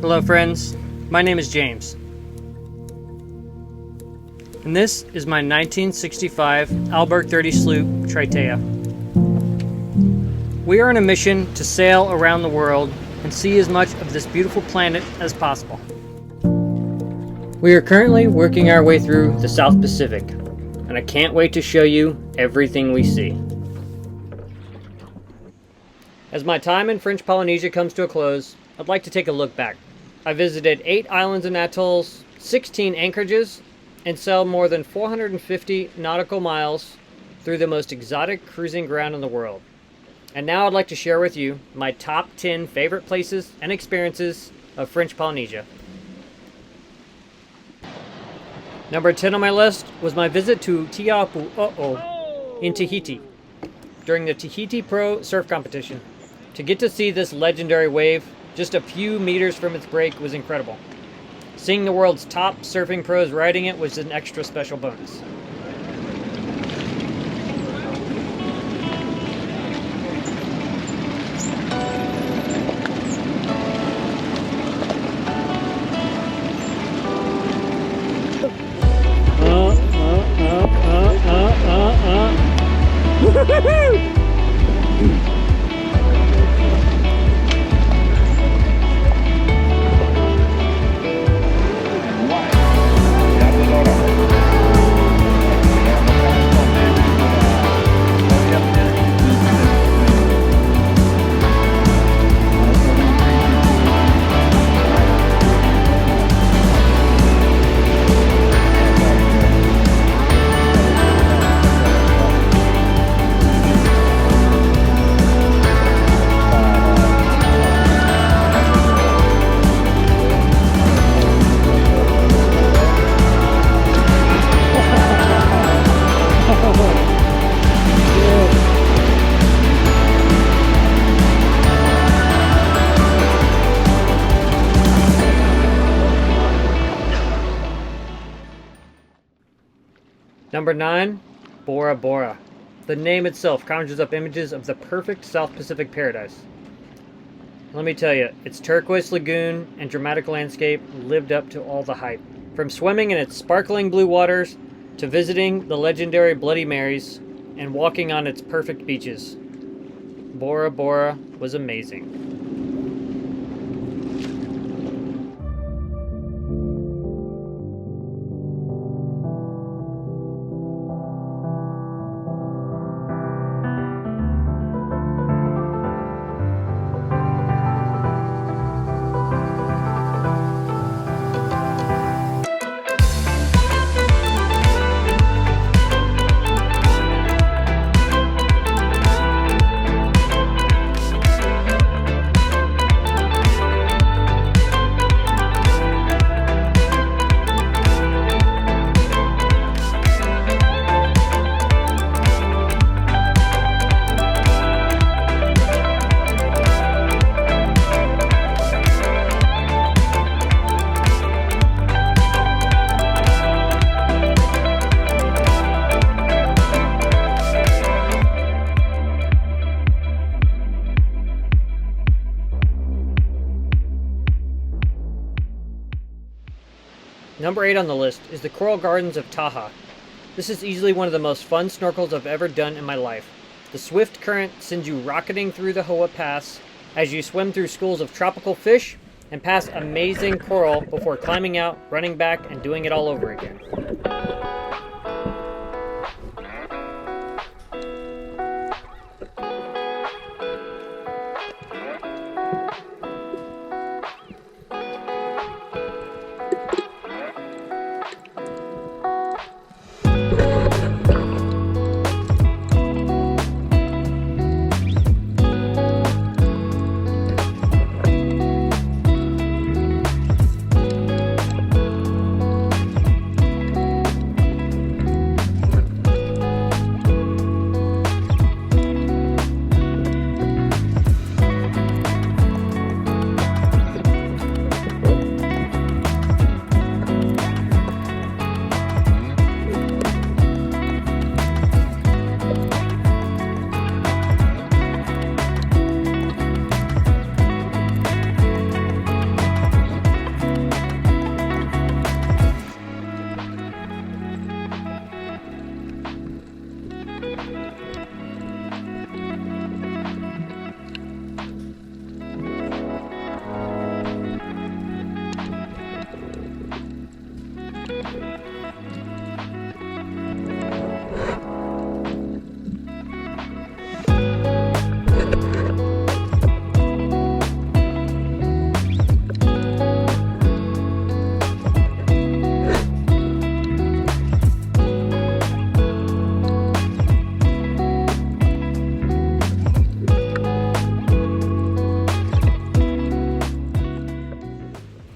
Hello friends, my name is James. And this is my 1965 Alberg 30 sloop, Raiatea. We are on a mission to sail around the world and see as much of this beautiful planet as possible. We are currently working our way through the South Pacific, and I can't wait to show you everything we see. As my time in French Polynesia comes to a close, I'd like to take a look back. I visited 8 islands and atolls, 16 anchorages, and sailed more than 450 nautical miles through the most exotic cruising ground in the world. And now I'd like to share with you my top 10 favorite places and experiences of French Polynesia. Number 10 on my list was my visit to Teahupo'o in Tahiti during the Tahiti Pro Surf Competition. To get to see this legendary wave just a few meters from its break was incredible. Seeing the world's top surfing pros riding it was an extra special bonus. Number 9, Bora Bora. The name itself conjures up images of the perfect South Pacific paradise. Let me tell you, its turquoise lagoon and dramatic landscape lived up to all the hype. From swimming in its sparkling blue waters to visiting the legendary Bloody Marys and walking on its perfect beaches, Bora Bora was amazing. Number 8 on the list is the Coral Gardens of Taha'a. This is easily one of the most fun snorkels I've ever done in my life. The swift current sends you rocketing through the Hoa Pass as you swim through schools of tropical fish and past amazing coral before climbing out, running back, and doing it all over again.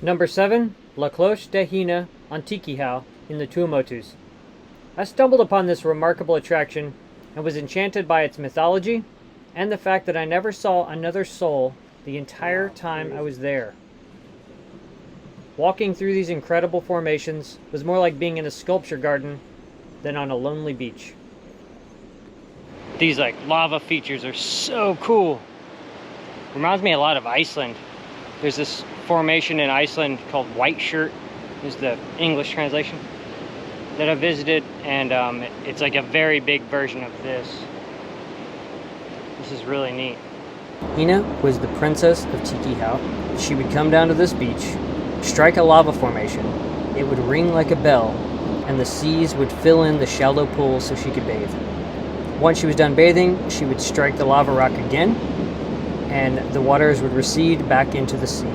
Number 7, La Cloche de Hina on Tikehau in the Tuamotus. I stumbled upon this remarkable attraction and was enchanted by its mythology and the fact that I never saw another soul the entire time I was there. Walking through these incredible formations was more like being in a sculpture garden than on a lonely beach. These lava features are so cool. Reminds me a lot of Iceland. There's this formation in Iceland called White Shirt, is the English translation, that I visited, and it's like a very big version of this. This is really neat. Hina was the princess of Tikehau. She would come down to this beach, strike a lava formation, it would ring like a bell, and the seas would fill in the shallow pools so she could bathe. Once she was done bathing, she would strike the lava rock again, and the waters would recede back into the sea.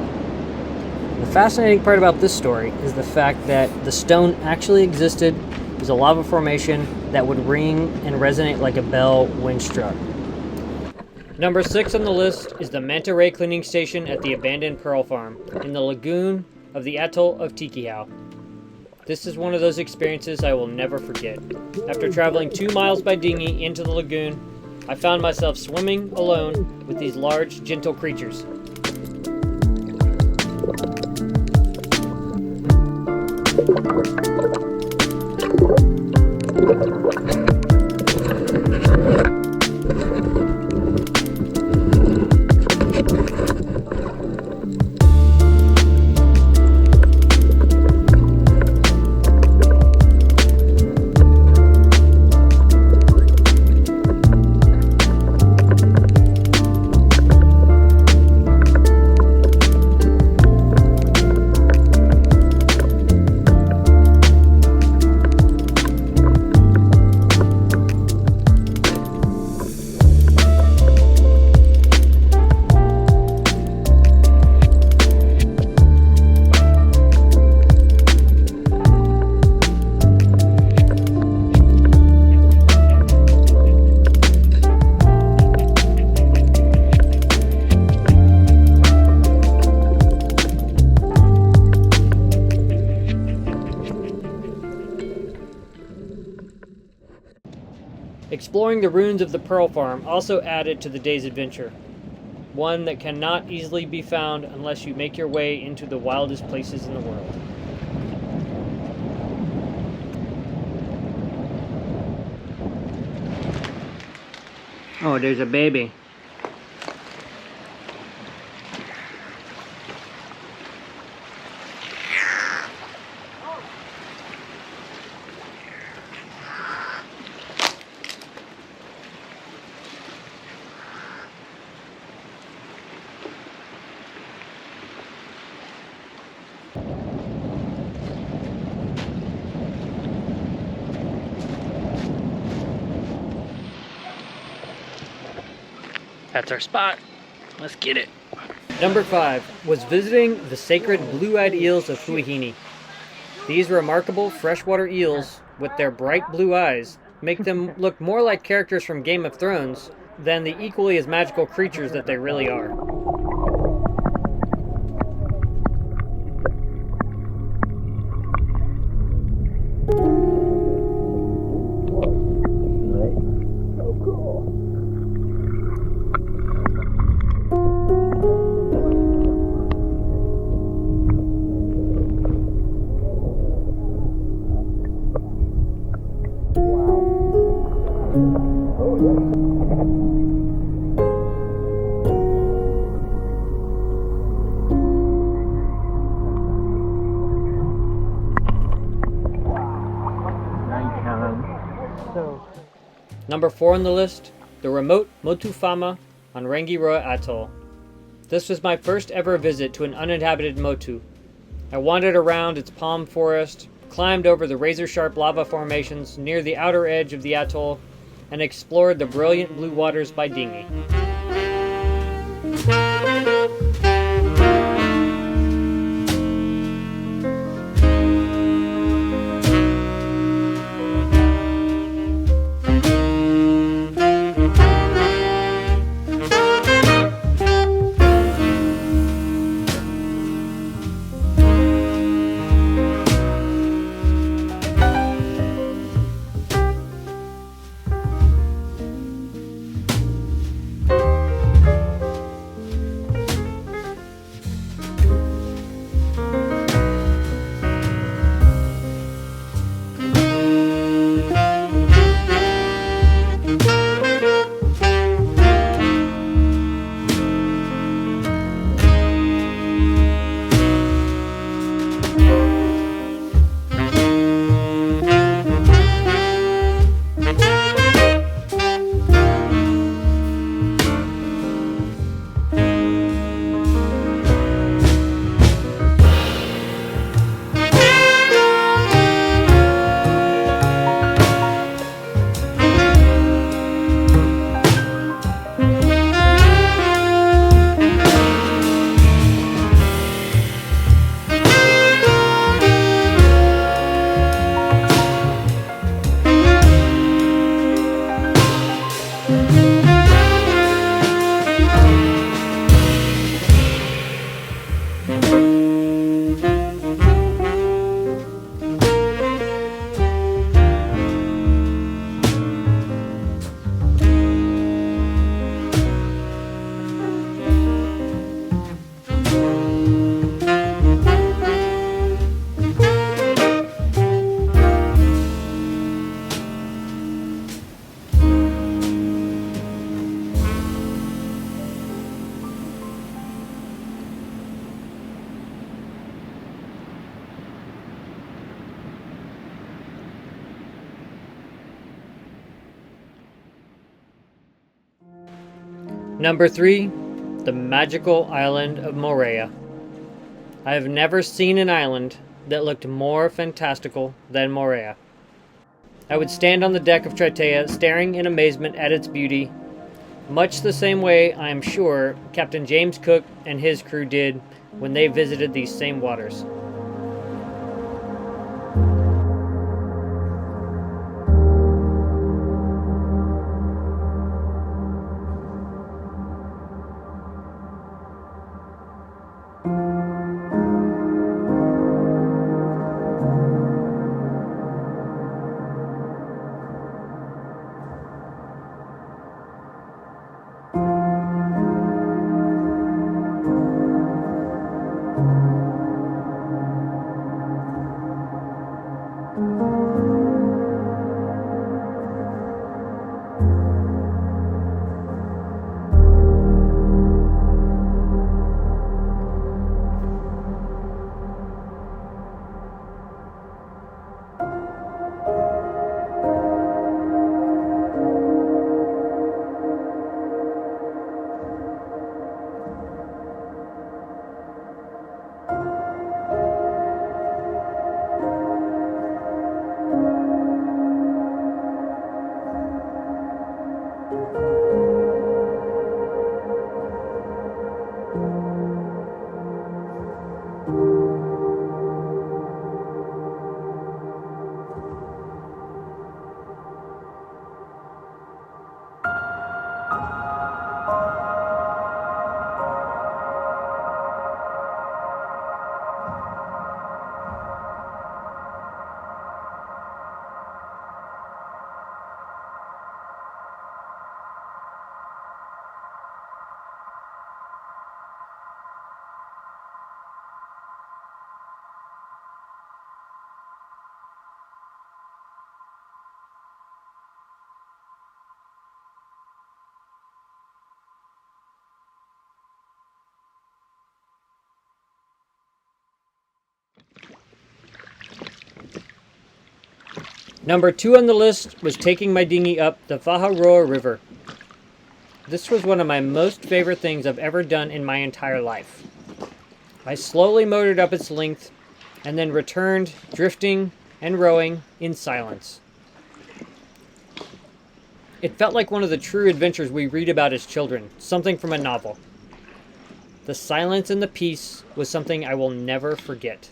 The fascinating part about this story is the fact that the stone actually existed. It was a lava formation that would ring and resonate like a bell when struck. Number 6 on the list is the manta ray cleaning station at the abandoned pearl farm in the lagoon of the atoll of Tikehau. This is one of those experiences I will never forget. After traveling 2 miles by dinghy into the lagoon, I found myself swimming alone with these large, gentle creatures. Exploring the ruins of the Pearl Farm also added to the day's adventure, one that cannot easily be found unless you make your way into the wildest places in the world. Oh, there's a baby. That's our spot. Let's get it. Number 5 was visiting the sacred blue-eyed eels of Huahine. These remarkable freshwater eels, with their bright blue eyes, make them look more like characters from Game of Thrones than the equally as magical creatures that they really are. Number 4 on the list, the remote Motu Faama on Rangiroa Atoll. This was my first ever visit to an uninhabited motu. I wandered around its palm forest, climbed over the razor-sharp lava formations near the outer edge of the atoll, and explored the brilliant blue waters by dinghy. Number 3, the magical island of Moorea. I have never seen an island that looked more fantastical than Moorea. I would stand on the deck of Raiatea, staring in amazement at its beauty, much the same way I am sure Captain James Cook and his crew did when they visited these same waters. Number 2 on the list was taking my dinghy up the Faaroa River. This was one of my most favorite things I've ever done in my entire life. I slowly motored up its length and then returned, drifting and rowing in silence. It felt like one of the true adventures we read about as children, something from a novel. The silence and the peace was something I will never forget.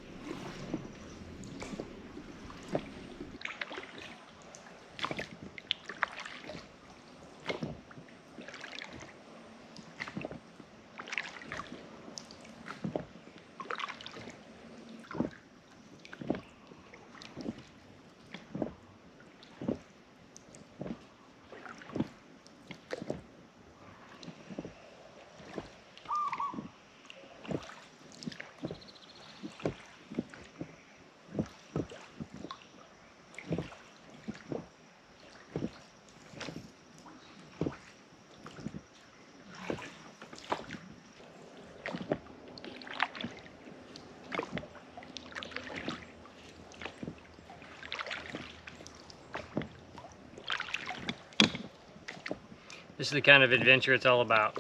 This is the kind of adventure it's all about.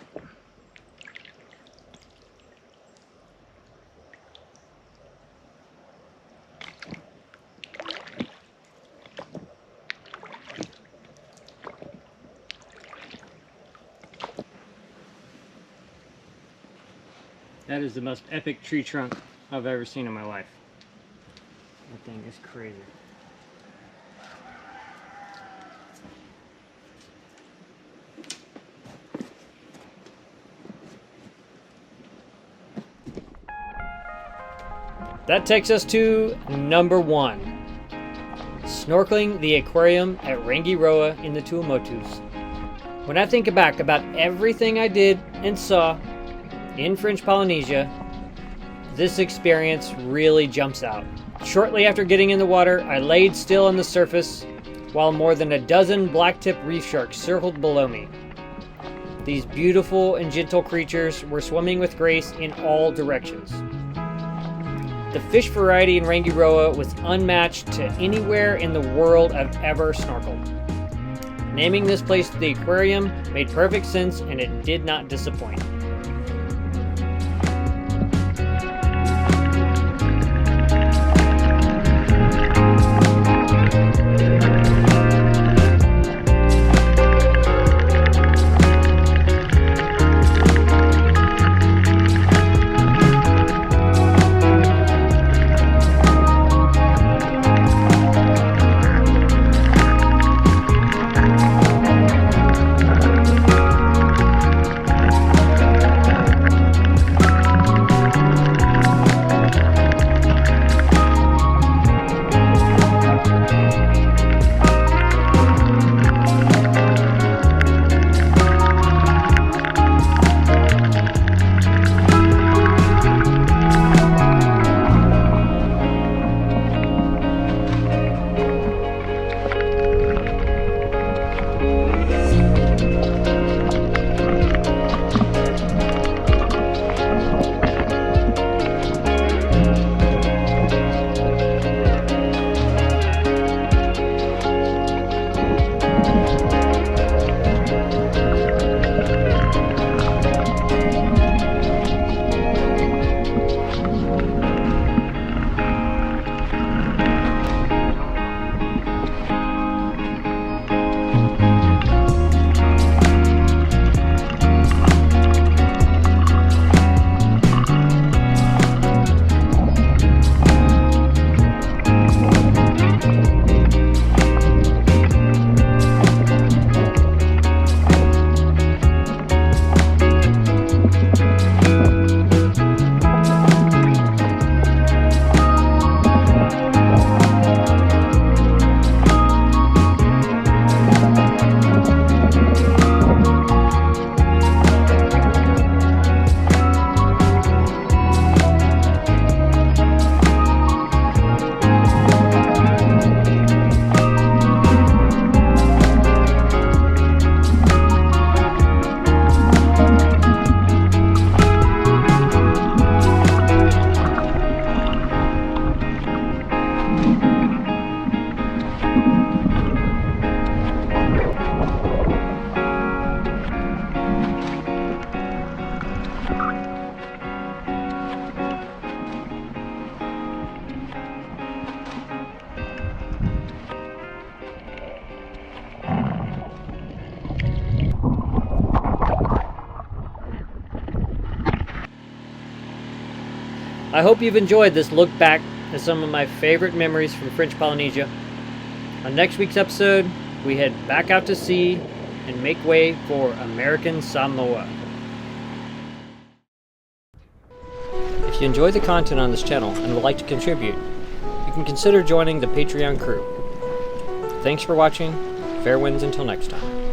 That is the most epic tree trunk I've ever seen in my life. That thing is crazy. That takes us to number 1. Snorkeling the aquarium at Rangiroa in the Tuamotus. When I think back about everything I did and saw in French Polynesia, this experience really jumps out. Shortly after getting in the water, I laid still on the surface while more than a dozen blacktip reef sharks circled below me. These beautiful and gentle creatures were swimming with grace in all directions. The fish variety in Rangiroa was unmatched to anywhere in the world I've ever snorkeled. Naming this place the Aquarium made perfect sense, and it did not disappoint. I hope you've enjoyed this look back at some of my favorite memories from French Polynesia. On next week's episode, we head back out to sea and make way for American Samoa. If you enjoy the content on this channel and would like to contribute, you can consider joining the Patreon crew. Thanks for watching. Fair winds until next time.